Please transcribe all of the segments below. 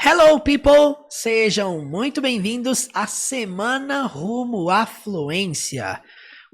Hello people, sejam muito bem-vindos à Semana Rumo à Fluência.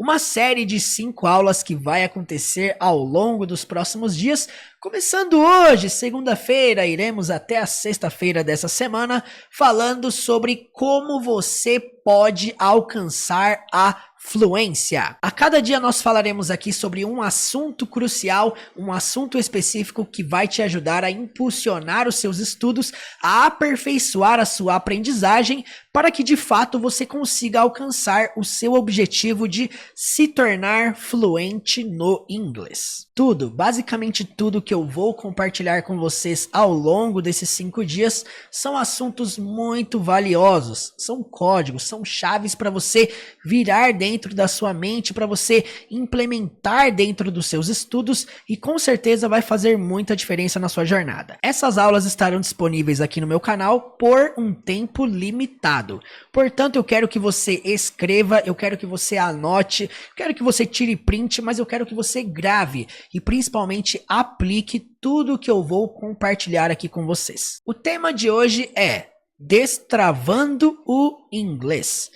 Uma série de 5 aulas que vai acontecer ao longo dos próximos dias. Começando hoje, segunda-feira, iremos até a sexta-feira dessa semana, falando sobre como você pode alcançar a fluência. A cada dia nós falaremos aqui sobre um assunto crucial, um assunto específico que vai te ajudar a impulsionar os seus estudos, a aperfeiçoar a sua aprendizagem, para que de fato você consiga alcançar o seu objetivo de se tornar fluente no inglês. Tudo, basicamente tudo que eu vou compartilhar com vocês ao longo desses 5 dias são assuntos muito valiosos, são códigos, são chaves para você virar dentro da sua mente, para você implementar dentro dos seus estudos e com certeza vai fazer muita diferença na sua jornada. Essas aulas estarão disponíveis aqui no meu canal por um tempo limitado. Portanto, eu quero que você escreva, eu quero que você anote, eu quero que você tire print, mas eu quero que você grave e principalmente aplique tudo que eu vou compartilhar aqui com vocês. O tema de hoje é Destravando o Inglês.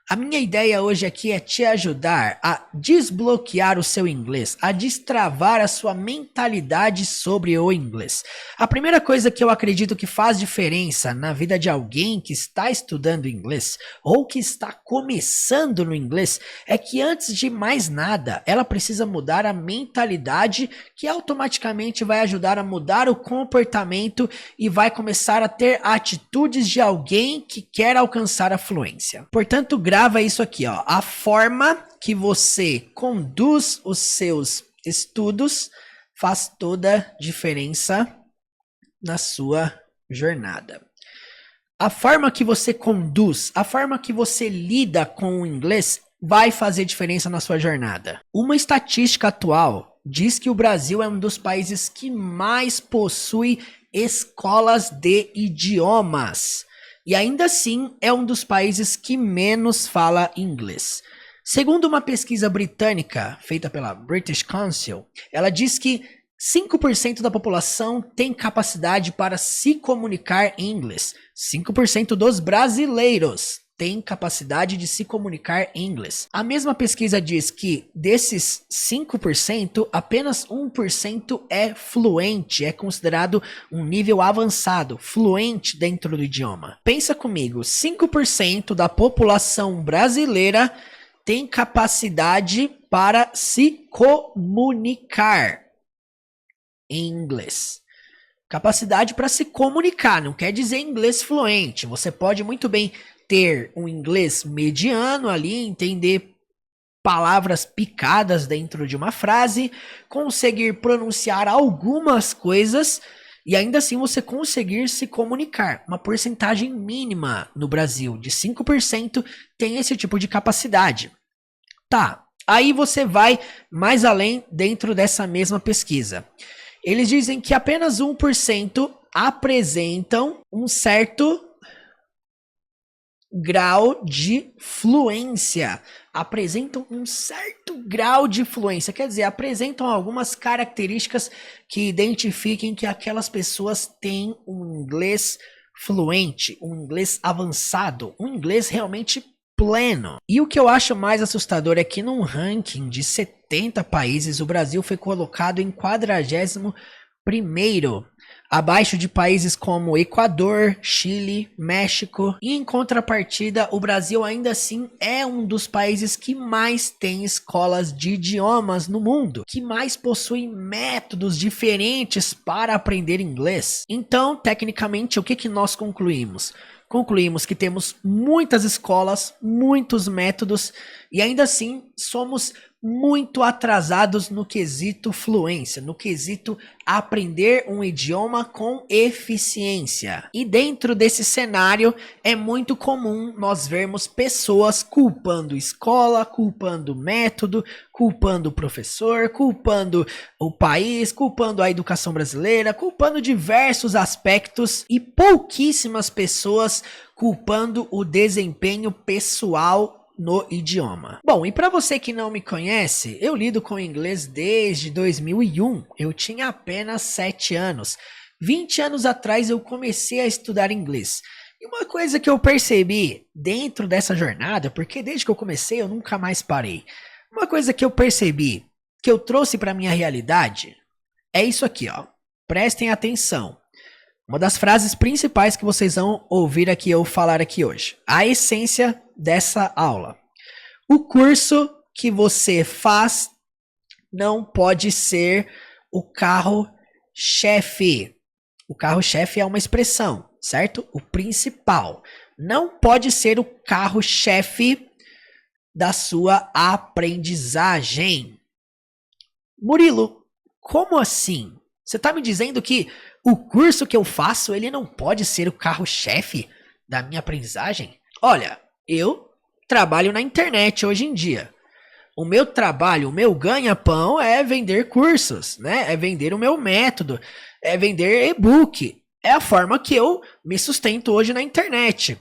A minha ideia hoje aqui é te ajudar a desbloquear o seu inglês, a destravar a sua mentalidade sobre o inglês. A primeira coisa que eu acredito que faz diferença na vida de alguém que está estudando inglês ou que está começando no inglês é que antes de mais nada, ela precisa mudar a mentalidade, que automaticamente vai ajudar a mudar o comportamento e vai começar a ter atitudes de alguém que quer alcançar a fluência. Portanto, grava isso aqui, ó. A forma que você conduz os seus estudos faz toda a diferença na sua jornada. A forma que você conduz, a forma que você lida com o inglês vai fazer diferença na sua jornada. Uma estatística atual diz que o Brasil é um dos países que mais possui escolas de idiomas. E ainda assim é um dos países que menos fala inglês. Segundo uma pesquisa britânica feita pela British Council, ela diz que 5% da população tem capacidade para se comunicar em inglês. 5% dos brasileiros têm capacidade de se comunicar em inglês. A mesma pesquisa diz que desses 5%, apenas 1% é fluente, é considerado um nível avançado, fluente dentro do idioma. Pensa comigo, 5% da população brasileira tem capacidade para se comunicar em inglês. Capacidade para se comunicar, não quer dizer inglês fluente. Você pode muito bem ter um inglês mediano ali, entender palavras picadas dentro de uma frase, conseguir pronunciar algumas coisas e ainda assim você conseguir se comunicar. Uma porcentagem mínima no Brasil de 5% tem esse tipo de capacidade. Tá, aí você vai mais além dentro dessa mesma pesquisa. Eles dizem que apenas 1% apresentam um certo grau de fluência, apresentam um certo grau de fluência, quer dizer, apresentam algumas características que identifiquem que aquelas pessoas têm um inglês fluente, um inglês avançado, um inglês realmente pleno. E o que eu acho mais assustador é que num ranking de 70 países, o Brasil foi colocado em 41º, abaixo de países como Equador, Chile, México. E em contrapartida, o Brasil ainda assim é um dos países que mais tem escolas de idiomas no mundo, que mais possui métodos diferentes para aprender inglês. Então, tecnicamente, o que nós concluímos? Concluímos que temos muitas escolas, muitos métodos e ainda assim somos muito atrasados no quesito fluência, no quesito aprender um idioma com eficiência. E dentro desse cenário é muito comum nós vermos pessoas culpando escola, culpando método, culpando o professor, culpando o país, culpando a educação brasileira, culpando diversos aspectos e pouquíssimas pessoas culpando o desempenho pessoal no idioma. Bom, e para você que não me conhece, eu lido com inglês desde 2001. Eu tinha apenas 7 anos. 20 anos atrás eu comecei a estudar inglês. E uma coisa que eu percebi dentro dessa jornada, porque desde que eu comecei eu nunca mais parei. Uma coisa que eu percebi, que eu trouxe para minha realidade, é isso aqui, ó. Prestem atenção. Uma das frases principais que vocês vão ouvir aqui eu falar aqui hoje. A essência dessa aula. O curso que você faz não pode ser o carro-chefe. O carro-chefe é uma expressão, certo? O principal. Não pode ser o carro-chefe da sua aprendizagem. Murilo, como assim? Você está me dizendo que o curso que eu faço, ele não pode ser o carro-chefe da minha aprendizagem? Olha, eu trabalho na internet hoje em dia. O meu trabalho, o meu ganha-pão é vender cursos, né? É vender o meu método, é vender e-book. É a forma que eu me sustento hoje na internet.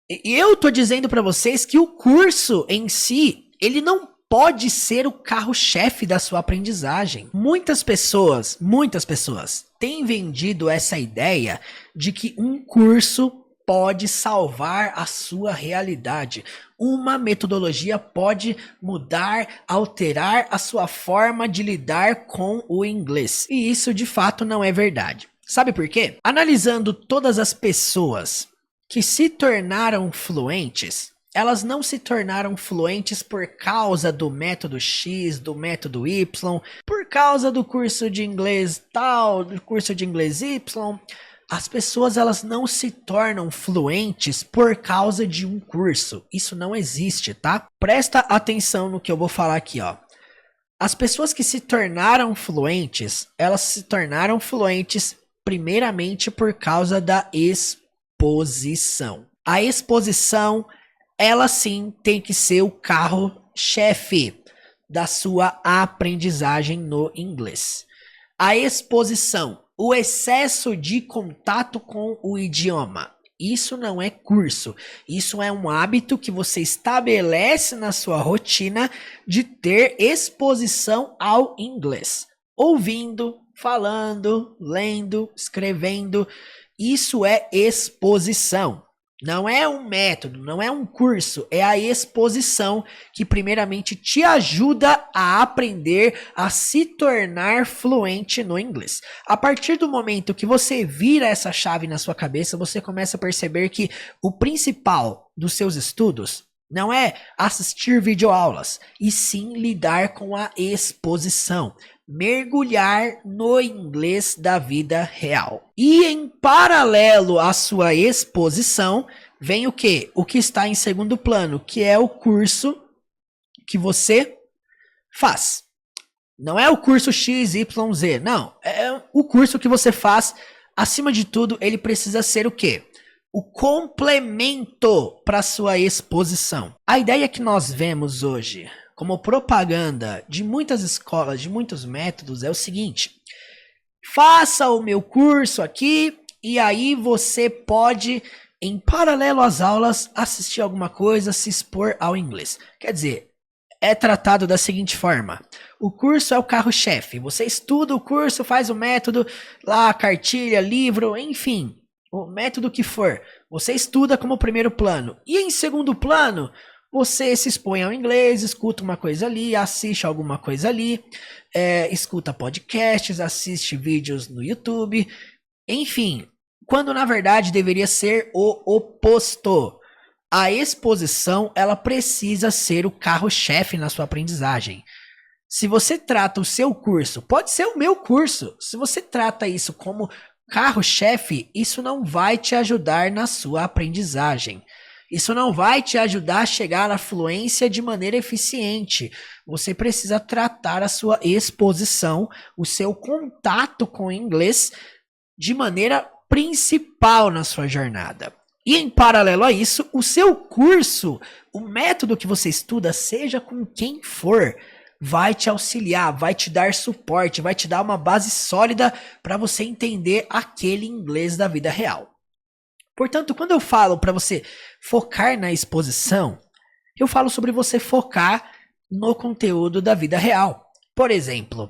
E eu tô dizendo para vocês que o curso em si, ele não pode ser o carro-chefe da sua aprendizagem. Muitas pessoas têm vendido essa ideia de que um curso pode salvar a sua realidade. Uma metodologia pode mudar, alterar a sua forma de lidar com o inglês. E isso de fato não é verdade. Sabe por quê? Analisando todas as pessoas que se tornaram fluentes, elas não se tornaram fluentes por causa do método X, do método Y, por causa do curso de inglês tal, do curso de inglês Y. As pessoas, elas não se tornam fluentes por causa de um curso. Isso não existe, tá? Presta atenção no que eu vou falar aqui, ó. As pessoas que se tornaram fluentes, elas se tornaram fluentes primeiramente por causa da exposição. A exposição, ela sim tem que ser o carro-chefe da sua aprendizagem no inglês. A exposição, o excesso de contato com o idioma. Isso não é curso. Isso é um hábito que você estabelece na sua rotina de ter exposição ao inglês. Ouvindo, falando, lendo, escrevendo. Isso é exposição. Não é um método, não é um curso, é a exposição que primeiramente te ajuda a aprender a se tornar fluente no inglês. A partir do momento que você vira essa chave na sua cabeça, você começa a perceber que o principal dos seus estudos não é assistir videoaulas, e sim lidar com a exposição. Mergulhar no inglês da vida real. E em paralelo à sua exposição, vem o quê? O que está em segundo plano, que é o curso que você faz. Não é o curso XYZ, não. É o curso que você faz. Acima de tudo, ele precisa ser o quê? O complemento para sua exposição. A ideia que nós vemos hoje como propaganda de muitas escolas, de muitos métodos, é o seguinte: faça o meu curso aqui e aí você pode, em paralelo às aulas, assistir alguma coisa, se expor ao inglês. Quer dizer, é tratado da seguinte forma: o curso é o carro-chefe, você estuda o curso, faz o método, lá, cartilha, livro, enfim, o método que for, você estuda como primeiro plano. E em segundo plano, você se expõe ao inglês, escuta uma coisa ali, assiste alguma coisa ali, escuta podcasts, assiste vídeos no YouTube, enfim, quando na verdade deveria ser o oposto. A exposição, ela precisa ser o carro-chefe na sua aprendizagem. Se você trata o seu curso, pode ser o meu curso, se você trata isso como carro-chefe, isso não vai te ajudar na sua aprendizagem. Isso não vai te ajudar a chegar à fluência de maneira eficiente. Você precisa tratar a sua exposição, o seu contato com o inglês de maneira principal na sua jornada. E em paralelo a isso, o seu curso, o método que você estuda, seja com quem for, vai te auxiliar, vai te dar suporte, vai te dar uma base sólida para você entender aquele inglês da vida real. Portanto, quando eu falo para você focar na exposição, eu falo sobre você focar no conteúdo da vida real. Por exemplo,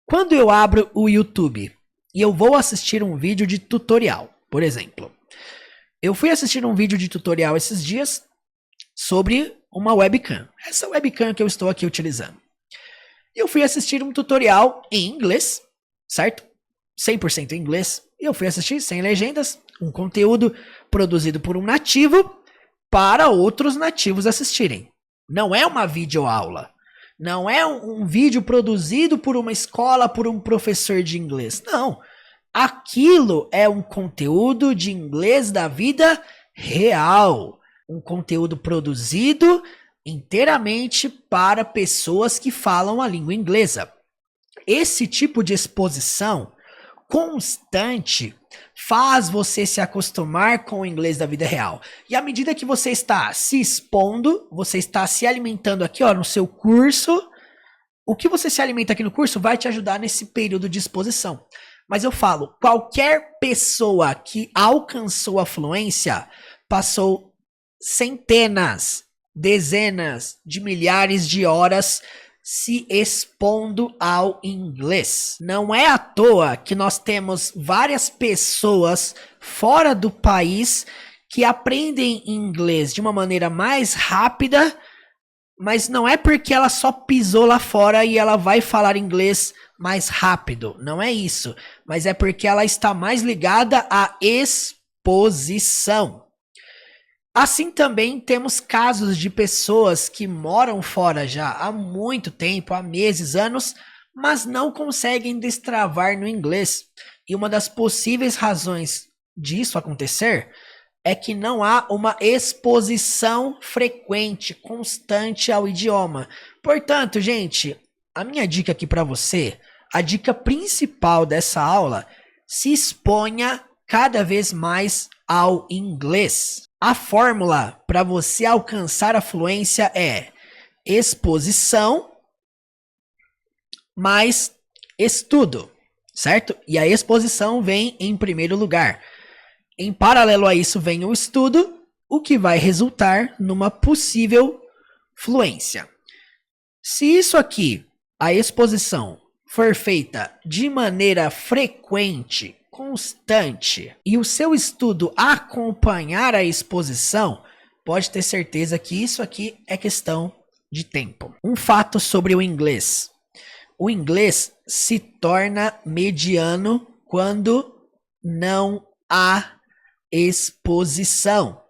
quando eu abro o YouTube, e eu vou assistir um vídeo de tutorial, por exemplo. Eu fui assistir um vídeo de tutorial esses dias sobre uma webcam. Essa webcam que eu estou aqui utilizando. Eu fui assistir um tutorial em inglês, certo? 100% em inglês. E eu fui assistir sem legendas, um conteúdo produzido por um nativo para outros nativos assistirem. Não é uma videoaula. Não é um vídeo produzido por uma escola, por um professor de inglês. Não. Aquilo é um conteúdo de inglês da vida real. Um conteúdo produzido inteiramente para pessoas que falam a língua inglesa. Esse tipo de exposição constante faz você se acostumar com o inglês da vida real. E à medida que você está se expondo, você está se alimentando aqui, ó, no seu curso, o que você se alimenta aqui no curso vai te ajudar nesse período de exposição. Mas eu falo, qualquer pessoa que alcançou a fluência passou centenas, dezenas de milhares de horas se expondo ao inglês. Não é à toa que nós temos várias pessoas fora do país que aprendem inglês de uma maneira mais rápida, mas não é porque ela só pisou lá fora e ela vai falar inglês mais rápido. Não é isso. Mas é porque ela está mais ligada à exposição. Assim também temos casos de pessoas que moram fora já há muito tempo, há meses, anos, mas não conseguem destravar no inglês. E uma das possíveis razões disso acontecer é que não há uma exposição frequente, constante ao idioma. Portanto, gente, a minha dica aqui para você, a dica principal dessa aula, se exponha cada vez mais ao inglês. A fórmula para você alcançar a fluência é exposição mais estudo, certo? E a exposição vem em primeiro lugar. Em paralelo a isso vem o estudo, o que vai resultar numa possível fluência. Se isso aqui, a exposição, for feita de maneira frequente, constante, e o seu estudo acompanhar a exposição, pode ter certeza que isso aqui é questão de tempo. Um fato sobre o inglês. O inglês se torna mediano quando não há exposição.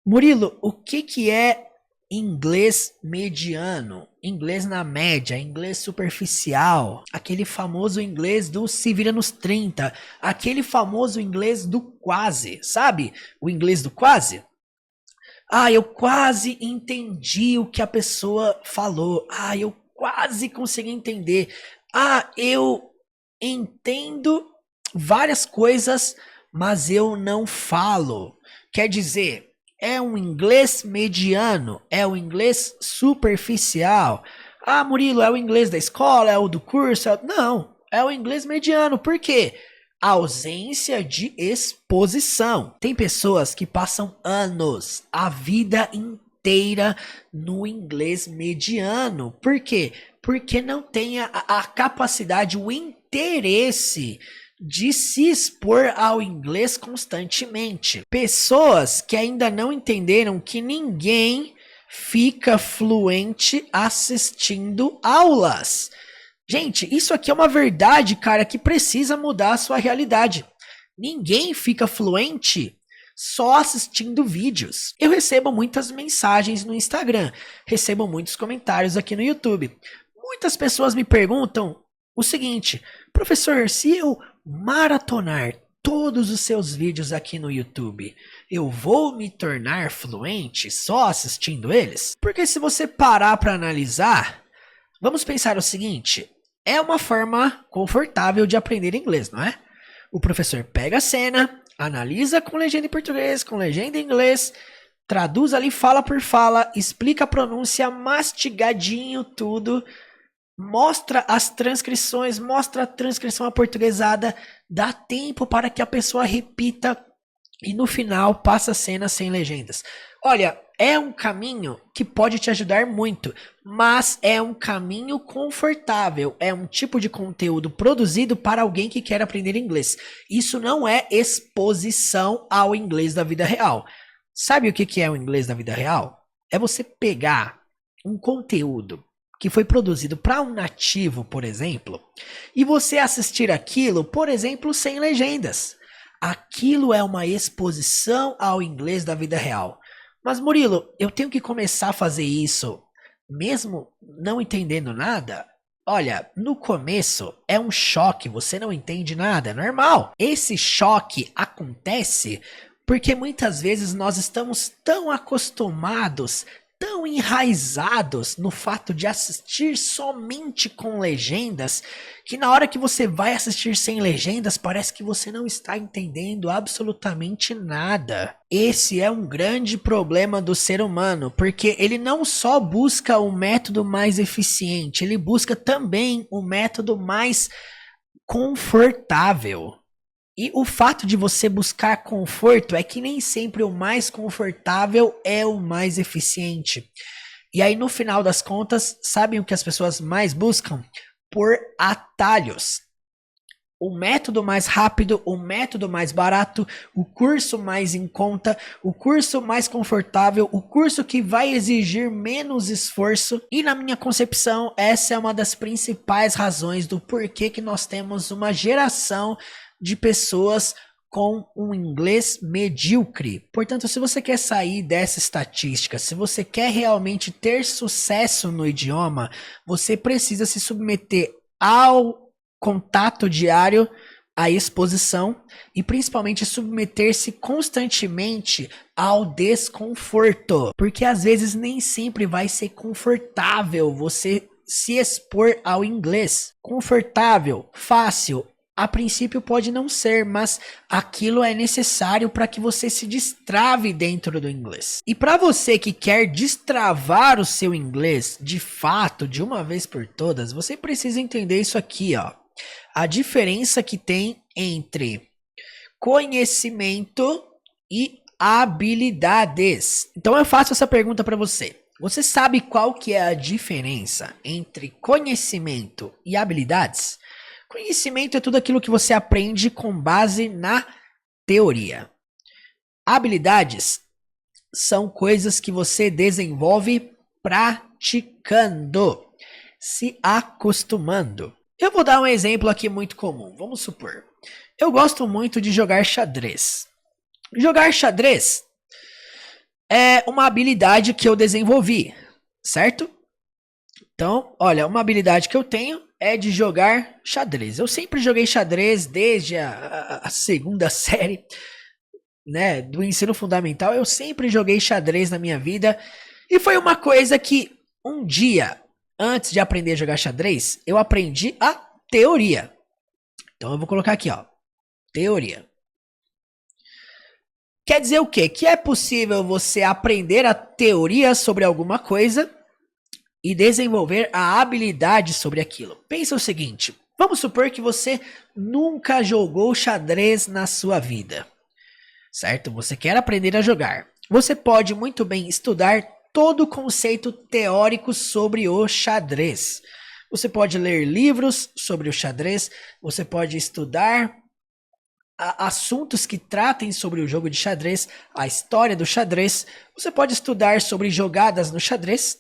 Murilo, o que é inglês mediano? Inglês na média, inglês superficial, aquele famoso inglês do se vira nos 30, aquele famoso inglês do quase, sabe? O inglês do quase? Ah, eu quase entendi o que a pessoa falou. Ah, eu quase consegui entender. Ah, eu entendo várias coisas, mas eu não falo. Quer dizer, é um inglês mediano, é um inglês superficial. Ah, Murilo, é o inglês da escola, é o do curso? Não, é o inglês mediano. Por quê? Ausência de exposição. Tem pessoas que passam anos, a vida inteira no inglês mediano. Por quê? Porque não tem a capacidade, o interesse de se expor ao inglês constantemente. Pessoas que ainda não entenderam que ninguém fica fluente assistindo aulas. Gente, isso aqui é uma verdade, cara, que precisa mudar a sua realidade. Ninguém fica fluente só assistindo vídeos. Eu recebo muitas mensagens no Instagram, recebo muitos comentários aqui no YouTube. Muitas pessoas me perguntam o seguinte: professor, se eu maratonar todos os seus vídeos aqui no YouTube, eu vou me tornar fluente só assistindo eles? Porque se você parar para analisar, vamos pensar o seguinte: é uma forma confortável de aprender inglês, não é? O professor pega a cena, analisa com legenda em português, com legenda em inglês, traduz ali fala por fala, explica a pronúncia mastigadinho tudo, mostra as transcrições, mostra a transcrição aportuguesada, dá tempo para que a pessoa repita e no final passa a cena sem legendas. Olha, é um caminho que pode te ajudar muito, mas é um caminho confortável. É um tipo de conteúdo produzido para alguém que quer aprender inglês. Isso não é exposição ao inglês da vida real. Sabe o que é o inglês da vida real? É você pegar um conteúdo que foi produzido para um nativo, por exemplo, e você assistir aquilo, por exemplo, sem legendas. Aquilo é uma exposição ao inglês da vida real. Mas Murilo, eu tenho que começar a fazer isso mesmo não entendendo nada? Olha, no começo é um choque, você não entende nada, é normal. Esse choque acontece porque muitas vezes nós estamos tão acostumados, tão enraizados no fato de assistir somente com legendas, que na hora que você vai assistir sem legendas, parece que você não está entendendo absolutamente nada. Esse é um grande problema do ser humano, porque ele não só busca o método mais eficiente, ele busca também o método mais confortável. E o fato de você buscar conforto é que nem sempre o mais confortável é o mais eficiente. E aí, no final das contas, sabem o que as pessoas mais buscam? Por atalhos. O método mais rápido, o método mais barato, o curso mais em conta, o curso mais confortável, o curso que vai exigir menos esforço. E na minha concepção, essa é uma das principais razões do porquê que nós temos uma geração de pessoas com um inglês medíocre. Portanto, se você quer sair dessa estatística, se você quer realmente ter sucesso no idioma, você precisa se submeter ao contato diário, à exposição e principalmente submeter-se constantemente ao desconforto. Porque às vezes nem sempre vai ser confortável você se expor ao inglês. Confortável, fácil, a princípio pode não ser, mas aquilo é necessário para que você se destrave dentro do inglês. E para você que quer destravar o seu inglês de fato, de uma vez por todas, você precisa entender isso aqui, ó. A diferença que tem entre conhecimento e habilidades. Então eu faço essa pergunta para você. Você sabe qual que é a diferença entre conhecimento e habilidades? Conhecimento é tudo aquilo que você aprende com base na teoria. Habilidades são coisas que você desenvolve praticando, se acostumando. Eu vou dar um exemplo aqui muito comum. Vamos supor, eu gosto muito de jogar xadrez. Jogar xadrez é uma habilidade que eu desenvolvi, certo? Então, olha, uma habilidade que eu tenho é de jogar xadrez. Eu sempre joguei xadrez desde a segunda série, né, do ensino fundamental. Eu sempre joguei xadrez na minha vida. E foi uma coisa que um dia, antes de aprender a jogar xadrez, eu aprendi a teoria. Então eu vou colocar aqui, ó, teoria. Quer dizer o quê? Que é possível você aprender a teoria sobre alguma coisa e desenvolver a habilidade sobre aquilo. Pensa o seguinte, vamos supor que você nunca jogou xadrez na sua vida, certo? Você quer aprender a jogar. Você pode muito bem estudar todo o conceito teórico sobre o xadrez. Você pode ler livros sobre o xadrez, você pode estudar assuntos que tratem sobre o jogo de xadrez, a história do xadrez, você pode estudar sobre jogadas no xadrez,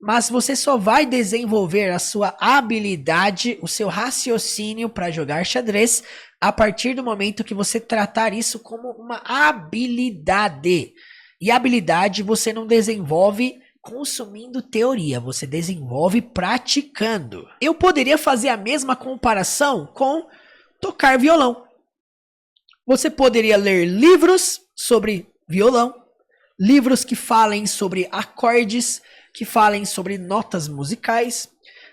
mas você só vai desenvolver a sua habilidade, o seu raciocínio para jogar xadrez a partir do momento que você tratar isso como uma habilidade. E habilidade você não desenvolve consumindo teoria, você desenvolve praticando. Eu poderia fazer a mesma comparação com tocar violão. Você poderia ler livros sobre violão, livros que falem sobre acordes, que falem sobre notas musicais.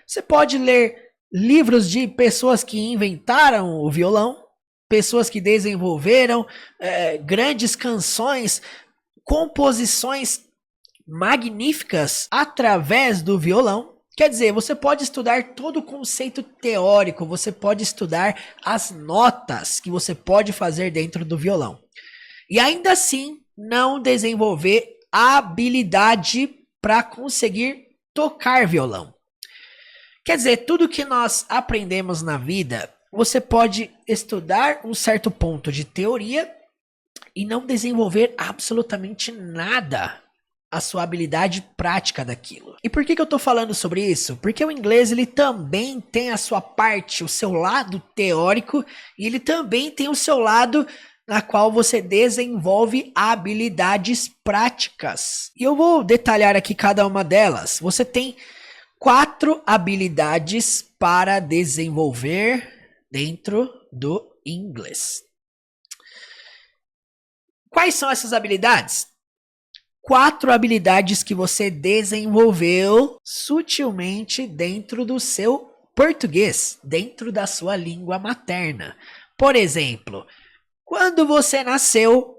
Você pode ler livros de pessoas que inventaram o violão, pessoas que desenvolveram grandes canções, composições magníficas através do violão. Quer dizer, você pode estudar todo o conceito teórico, você pode estudar as notas que você pode fazer dentro do violão. e ainda assim não desenvolver habilidade para conseguir tocar violão. Quer dizer, tudo que nós aprendemos na vida, você pode estudar um certo ponto de teoria e não desenvolver absolutamente nada a sua habilidade prática daquilo. E por que eu tô falando sobre isso? Porque o inglês ele também tem a sua parte, o seu lado teórico, e ele também tem o seu lado na qual você desenvolve habilidades práticas. E eu vou detalhar aqui cada uma delas. Você tem 4 habilidades para desenvolver dentro do inglês. Quais são essas habilidades? 4 habilidades que você desenvolveu sutilmente dentro do seu português, dentro da sua língua materna. Por exemplo, quando você nasceu,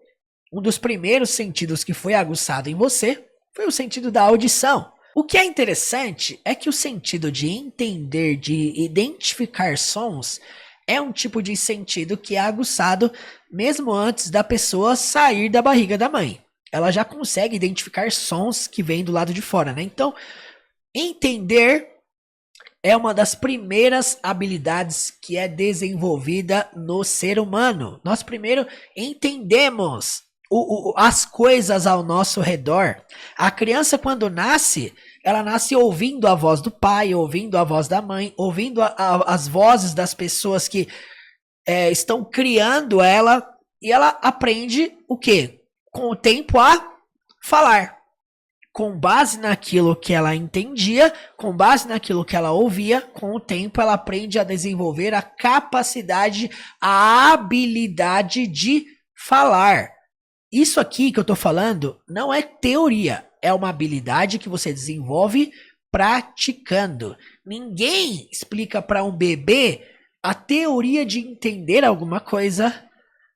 um dos primeiros sentidos que foi aguçado em você foi o sentido da audição. O que é interessante é que o sentido de entender, de identificar sons, é um tipo de sentido que é aguçado mesmo antes da pessoa sair da barriga da mãe. Ela já consegue identificar sons que vêm do lado de fora, né? Então, entender é uma das primeiras habilidades que é desenvolvida no ser humano. Nós primeiro entendemos as coisas ao nosso redor. A criança, quando nasce, ela nasce ouvindo a voz do pai, ouvindo a voz da mãe, ouvindo as vozes das pessoas que estão criando ela, e ela aprende o quê? Com o tempo a falar. Com base naquilo que ela entendia, com base naquilo que ela ouvia, com o tempo ela aprende a desenvolver a capacidade, a habilidade de falar. Isso aqui que eu tô falando não é teoria, é uma habilidade que você desenvolve praticando. Ninguém explica para um bebê a teoria de entender alguma coisa,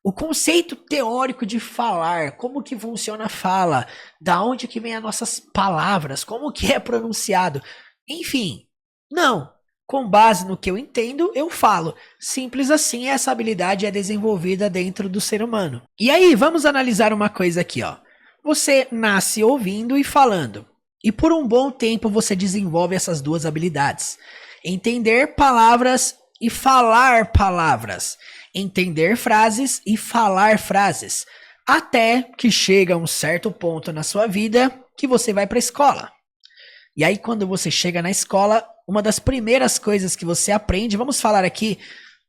o conceito teórico de falar, como que funciona a fala, da onde que vem as nossas palavras, como que é pronunciado. Enfim, não. Com base no que eu entendo, eu falo. Simples assim, essa habilidade é desenvolvida dentro do ser humano. E aí, vamos analisar uma coisa aqui, ó. Você nasce ouvindo e falando. E por um bom tempo você desenvolve essas duas habilidades. Entender palavras e falar palavras. Entender frases e falar frases, até que chega um certo ponto na sua vida que você vai para a escola. E aí quando você chega na escola, uma das primeiras coisas que você aprende, vamos falar aqui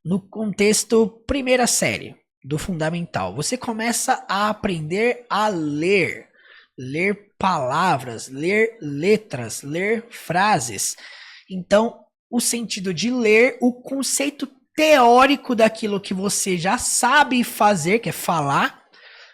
no contexto primeira série do fundamental, você começa a aprender a ler palavras, ler letras, ler frases. Então, o sentido de ler, o conceito teórico daquilo que você já sabe fazer, que é falar,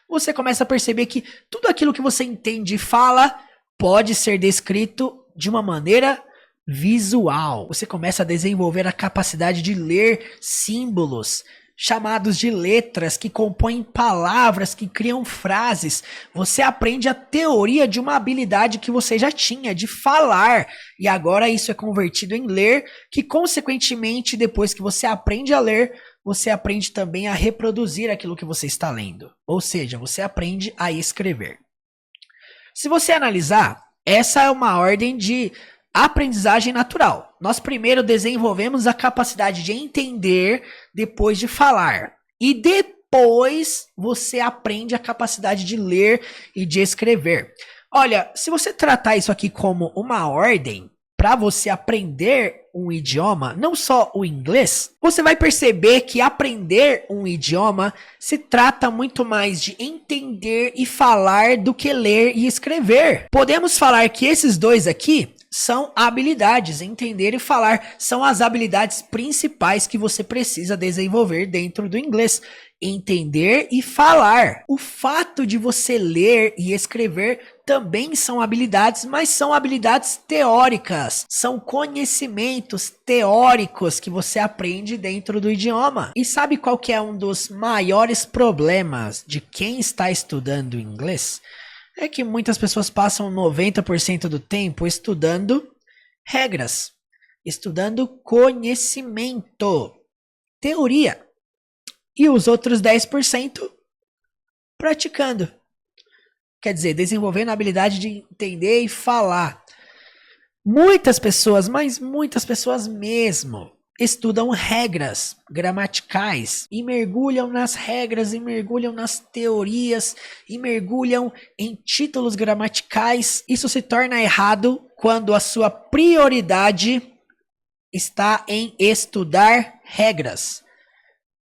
você começa a perceber que tudo aquilo que você entende e fala pode ser descrito de uma maneira visual. Você começa a desenvolver a capacidade de ler símbolos, chamados de letras, que compõem palavras, que criam frases. Você aprende a teoria de uma habilidade que você já tinha, de falar. E agora isso é convertido em ler, que consequentemente, depois que você aprende a ler, você aprende também a reproduzir aquilo que você está lendo. Ou seja, você aprende a escrever. Se você analisar, essa é uma ordem de aprendizagem natural. Nós primeiro desenvolvemos a capacidade de entender depois de falar. E depois você aprende a capacidade de ler e de escrever. Olha, se você tratar isso aqui como uma ordem para você aprender um idioma, não só o inglês, você vai perceber que aprender um idioma se trata muito mais de entender e falar do que ler e escrever. Podemos falar que esses dois aqui são habilidades, entender e falar são as habilidades principais que você precisa desenvolver dentro do inglês. Entender e falar. O fato de você ler e escrever também são habilidades, mas são habilidades teóricas. São conhecimentos teóricos que você aprende dentro do idioma. E sabe qual que é um dos maiores problemas de quem está estudando inglês? É que muitas pessoas passam 90% do tempo estudando regras, estudando conhecimento, teoria. E os outros 10% praticando. Quer dizer, desenvolvendo a habilidade de entender e falar. Muitas pessoas, mas muitas pessoas mesmo, estudam regras gramaticais e mergulham nas regras e mergulham nas teorias e mergulham em títulos gramaticais. Isso se torna errado quando a sua prioridade está em estudar regras.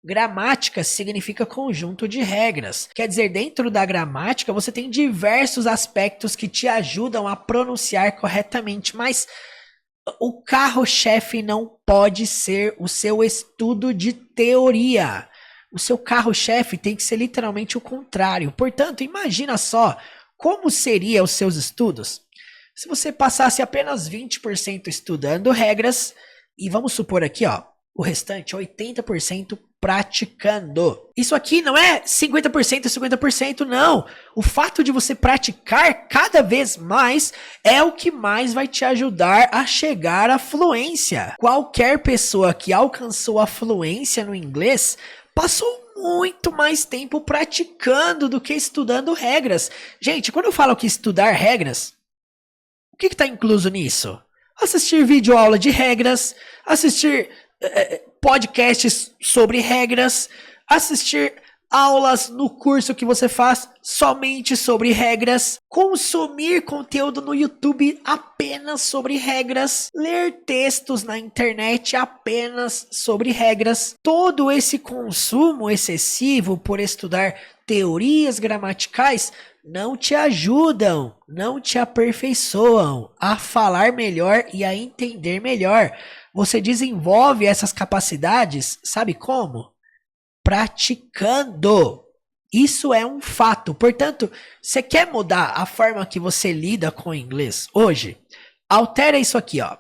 Gramática significa conjunto de regras. Quer dizer, dentro da gramática você tem diversos aspectos que te ajudam a pronunciar corretamente, mas o carro-chefe não pode ser o seu estudo de teoria. O seu carro-chefe tem que ser literalmente o contrário. Portanto, imagina só como seriam os seus estudos se você passasse apenas 20% estudando regras e vamos supor aqui, ó, o restante 80% praticando. Isso aqui não é 50% e 50%, não. O fato de você praticar cada vez mais é o que mais vai te ajudar a chegar à fluência. Qualquer pessoa que alcançou a fluência no inglês passou muito mais tempo praticando do que estudando regras. Gente, quando eu falo que estudar regras, o que está incluso nisso? Assistir vídeo aula de regras, assistir podcasts sobre regras, assistir aulas no curso que você faz somente sobre regras, consumir conteúdo no YouTube apenas sobre regras, ler textos na internet apenas sobre regras. Todo esse consumo excessivo por estudar teorias gramaticais não te ajudam, não te aperfeiçoam a falar melhor e a entender melhor. Você desenvolve essas capacidades, sabe como? Praticando. Isso é um fato. Portanto, você quer mudar a forma que você lida com o inglês hoje? Altera isso aqui, ó.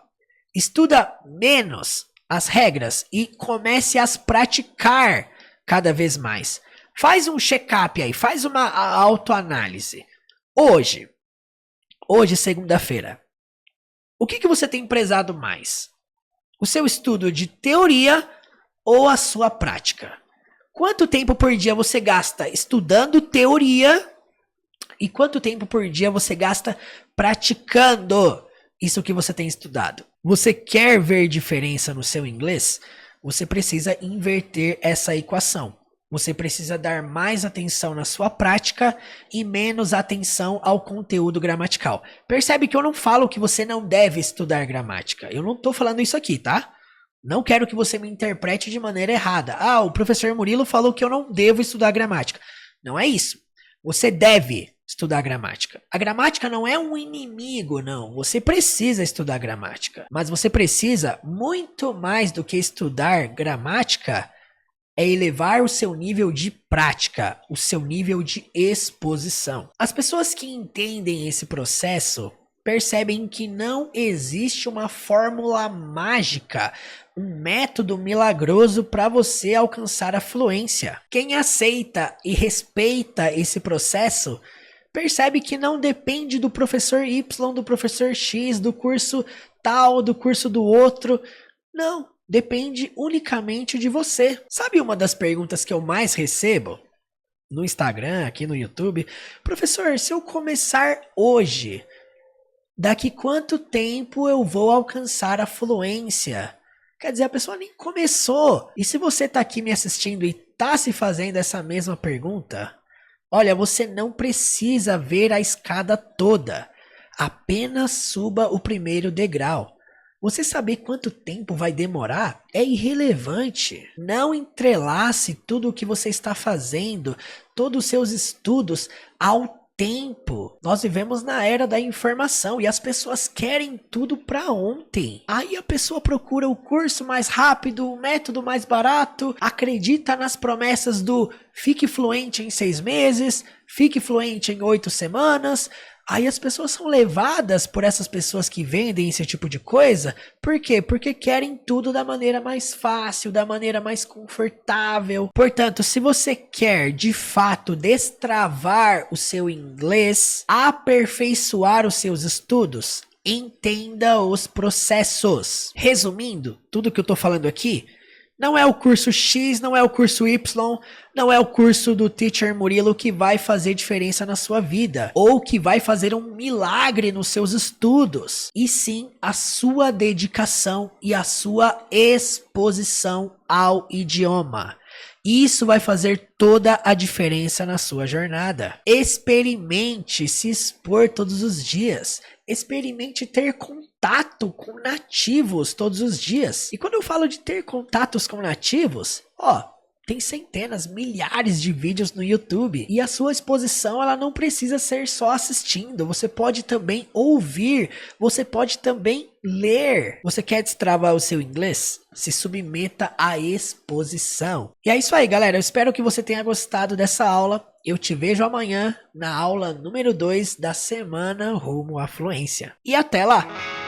Estuda menos as regras e comece a as praticar cada vez mais. Faz um check-up aí, faz uma autoanálise. Hoje, segunda-feira, o que você tem prezado mais? O seu estudo de teoria ou a sua prática? Quanto tempo por dia você gasta estudando teoria e quanto tempo por dia você gasta praticando isso que você tem estudado? Você quer ver diferença no seu inglês? Você precisa inverter essa equação. Você precisa dar mais atenção na sua prática e menos atenção ao conteúdo gramatical. Percebe que eu não falo que você não deve estudar gramática. Eu não estou falando isso aqui, tá? Não quero que você me interprete de maneira errada. Ah, o professor Murilo falou que eu não devo estudar gramática. Não é isso. Você deve estudar gramática. A gramática não é um inimigo, não. Você precisa estudar gramática. Mas você precisa, muito mais do que estudar gramática, é elevar o seu nível de prática, o seu nível de exposição. As pessoas que entendem esse processo percebem que não existe uma fórmula mágica, um método milagroso para você alcançar a fluência. Quem aceita e respeita esse processo percebe que não depende do professor Y, do professor X, do curso tal, do curso do outro. Não. Depende unicamente de você. Sabe uma das perguntas que eu mais recebo no Instagram, aqui no YouTube? Professor, se eu começar hoje, daqui quanto tempo eu vou alcançar a fluência? Quer dizer, a pessoa nem começou. E se você está aqui me assistindo e está se fazendo essa mesma pergunta, olha, você não precisa ver a escada toda. Apenas suba o primeiro degrau. Você saber quanto tempo vai demorar é irrelevante. Não entrelace tudo o que você está fazendo, todos os seus estudos ao tempo. Nós vivemos na era da informação e as pessoas querem tudo para ontem. Aí a pessoa procura o curso mais rápido, o método mais barato, acredita nas promessas do fique fluente em 6 meses, fique fluente em 8 semanas. Aí as pessoas são levadas por essas pessoas que vendem esse tipo de coisa. Por quê? Porque querem tudo da maneira mais fácil, da maneira mais confortável. Portanto, se você quer de fato destravar o seu inglês, aperfeiçoar os seus estudos, entenda os processos. Resumindo, tudo que eu tô falando aqui, Não é o curso X, não é o curso Y, não é o curso do Teacher Murilo que vai fazer diferença na sua vida, ou que vai fazer um milagre nos seus estudos, e sim a sua dedicação e a sua exposição ao idioma. Isso vai fazer toda a diferença na sua jornada. Experimente se expor todos os dias. Experimente ter contato com nativos todos os dias. E quando eu falo de ter contatos com nativos, tem centenas, milhares de vídeos no YouTube. E a sua exposição, ela não precisa ser só assistindo. Você pode também ouvir. Você pode também ler. Você quer destravar o seu inglês? Se submeta à exposição. E é isso aí, galera. Eu espero que você tenha gostado dessa aula. Eu te vejo amanhã na aula número 2 da semana rumo à fluência. E até lá!